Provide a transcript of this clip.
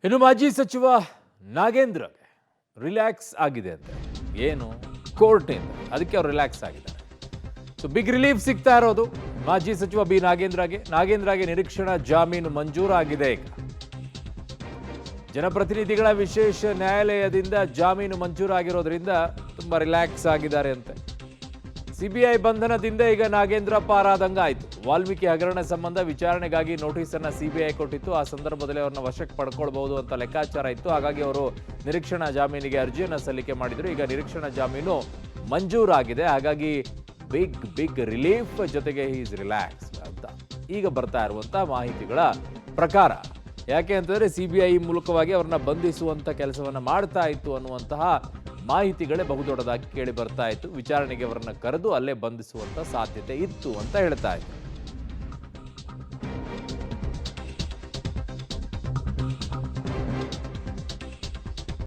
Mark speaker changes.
Speaker 1: ಇನ್ನು ಮಾಜಿ ಸಚಿವ ನಾಗೇಂದ್ರಗೆ ರಿಲ್ಯಾಕ್ಸ್ ಆಗಿದೆ ಅಂತೆ. ಏನು ಕೋರ್ಟ್ನಿಂದ, ಅದಕ್ಕೆ ಅವ್ರು ರಿಲ್ಯಾಕ್ಸ್ ಆಗಿದ್ದಾರೆ. ಸೊ ಬಿಗ್ ರಿಲೀಫ್ ಸಿಗ್ತಾ ಇರೋದು ಮಾಜಿ ಸಚಿವ ಬಿ ನಾಗೇಂದ್ರಗೆ ನಿರೀಕ್ಷಣಾ ಜಾಮೀನು ಮಂಜೂರಾಗಿದೆ. ಈಗ ಜನಪ್ರತಿನಿಧಿಗಳ ವಿಶೇಷ ನ್ಯಾಯಾಲಯದಿಂದ ಜಾಮೀನು ಮಂಜೂರಾಗಿರೋದ್ರಿಂದ ತುಂಬಾ ರಿಲ್ಯಾಕ್ಸ್ ಆಗಿದ್ದಾರೆ ಅಂತೆ. ಸಿಬಿಐ ಬಂಧನದಿಂದ ಈಗ ನಾಗೇಂದ್ರ ಪಾರಾದಂಗ ಆಯಿತು. ವಾಲ್ಮೀಕಿ ಹಗರಣ ಸಂಬಂಧ ವಿಚಾರಣೆಗಾಗಿ ನೋಟಿಸ್ ಅನ್ನ ಸಿಬಿಐ ಕೊಟ್ಟಿತ್ತು. ಆ ಸಂದರ್ಭದಲ್ಲಿ ಅವ್ರನ್ನ ವಶಕ್ಕೆ ಪಡ್ಕೊಳ್ಬಹುದು ಅಂತ ಲೆಕ್ಕಾಚಾರ ಇತ್ತು. ಹಾಗಾಗಿ ಅವರು ನಿರೀಕ್ಷಣಾ ಜಾಮೀನಿಗೆ ಅರ್ಜಿಯನ್ನು ಸಲ್ಲಿಕೆ ಮಾಡಿದ್ರು. ಈಗ ನಿರೀಕ್ಷಣಾ ಜಾಮೀನು ಮಂಜೂರಾಗಿದೆ. ಹಾಗಾಗಿ ಬಿಗ್ ರಿಲೀಫ್, ಜೊತೆಗೆ ಈಸ್ ರಿಲ್ಯಾಕ್ಸ್ ಅಂತ ಈಗ ಬರ್ತಾ ಇರುವಂತಹ ಮಾಹಿತಿಗಳ ಪ್ರಕಾರ. ಯಾಕೆ ಅಂತಂದ್ರೆ ಸಿಬಿಐ ಮೂಲಕವಾಗಿ ಅವ್ರನ್ನ ಬಂಧಿಸುವಂತ ಕೆಲಸವನ್ನ ಮಾಡ್ತಾ ಇತ್ತು ಅನ್ನುವಂತಹ ಮಾಹಿತಿಗಳೇ ಬಹುದೊಡ್ಡದಾಗಿ ಕೇಳಿ ಬರ್ತಾ ಇತ್ತು. ವಿಚಾರಣೆಗೆ ಅವರನ್ನ ಕರೆದು ಅಲ್ಲೇ ಬಂಧಿಸುವಂತ ಸಾಧ್ಯತೆ ಇತ್ತು ಅಂತ ಹೇಳ್ತಾ ಇತ್ತು.